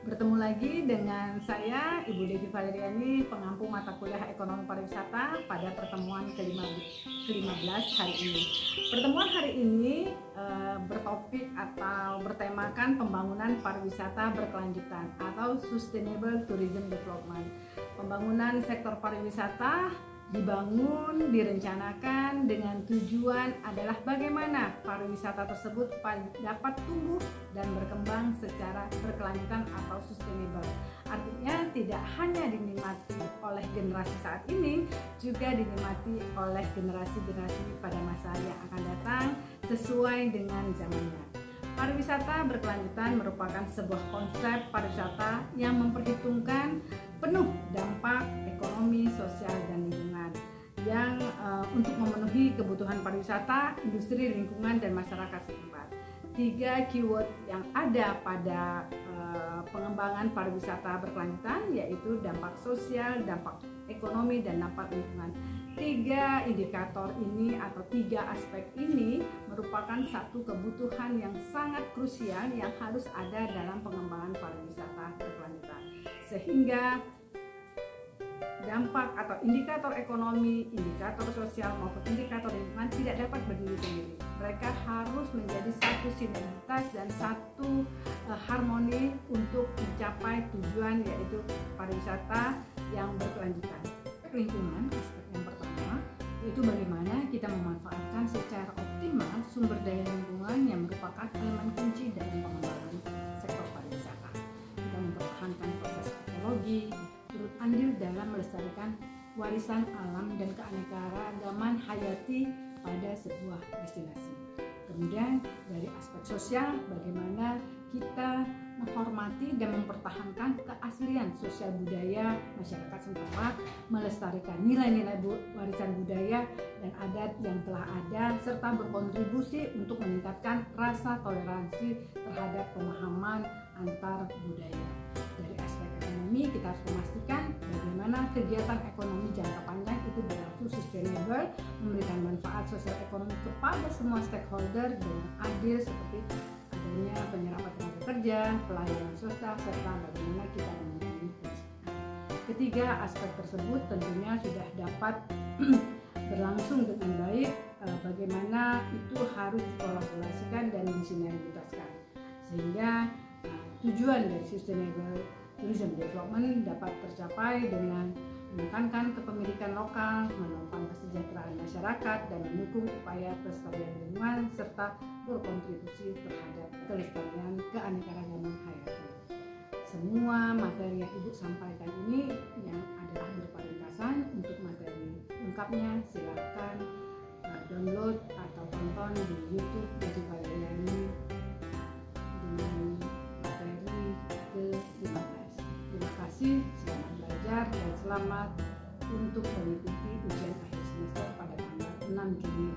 Bertemu lagi dengan saya, Ibu Devi Valeriani, pengampu mata kuliah Ekonomi Pariwisata pada pertemuan ke-15 hari ini. Pertemuan hari ini bertopik atau bertemakan pembangunan pariwisata berkelanjutan atau Sustainable Tourism Development. Pembangunan sektor pariwisata dibangun, direncanakan dengan tujuan adalah bagaimana pariwisata tersebut dapat tumbuh dan berkembang secara berkelanjutan atau sustainable. Artinya tidak hanya dinikmati oleh generasi saat ini, juga dinikmati oleh generasi-generasi pada masa yang akan datang sesuai dengan zamannya. Pariwisata berkelanjutan merupakan sebuah konsep pariwisata yang memperhitungkan penuh dampak ekonomi, sosial, dan lingkungan yang untuk memenuhi kebutuhan pariwisata, industri, lingkungan, dan masyarakat setempat. 3 keyword yang ada pada pengembangan pariwisata berkelanjutan yaitu dampak sosial, dampak ekonomi, dan dampak lingkungan. 3 indikator ini atau 3 aspek ini merupakan satu kebutuhan yang sangat krusial yang harus ada dalam pengembangan pariwisata berkelanjutan, sehingga dampak atau indikator ekonomi, indikator sosial maupun indikator lingkungan tidak dapat berdiri sendiri. Mereka harus menjadi satu sinergitas dan satu harmoni untuk mencapai tujuan yaitu pariwisata yang berkelanjutan. Lingkungan, aspek yang pertama, yaitu bagaimana kita memanfaatkan secara optimal sumber daya lingkungan yang merupakan elemen kunci dalam pengembangan sektor pariwisata. Kita mempertahankan proses ekologi, turut andil dalam melestarikan warisan alam dan keanekaragaman hayati pada sebuah destinasi. Kemudian dari aspek sosial, bagaimana kita menghormati dan mempertahankan keaslian sosial budaya masyarakat setempat, melestarikan nilai-nilai warisan budaya dan adat yang telah ada, serta berkontribusi untuk meningkatkan rasa toleransi terhadap pemahaman antar budaya. Dari aspek ekonomi, kita harus memastikan bagaimana kegiatan ekonomi jangka panjang itu berlaku sustainable, memberikan manfaat sosial ekonomi kepada semua stakeholder dengan adil seperti adanya penyerapan tenaga kerja, pelayanan sosial, serta bagaimana kita memenuhi kebutuhan. Ketiga aspek tersebut tentunya sudah dapat berlangsung dengan baik, bagaimana itu harus dikolaborasikan dan disinergitaskan sehingga tujuan dari Sustainable Tourism Development dapat tercapai dengan menekankan kepemilikan lokal, menopang kesejahteraan masyarakat, dan mendukung upaya pelestarian lingkungan serta berkontribusi terhadap kelestarian keanekaragaman hayati. Semua materi yang Ibu sampaikan ini yang adalah berupa ringkasan. Untuk materi lengkapnya silakan download atau tonton di YouTube Devi Valeriani dengan materi ke-15. Terima kasih, selamat belajar dan selamat untuk mengikuti ujian akhir semester pada tanggal 6 Juni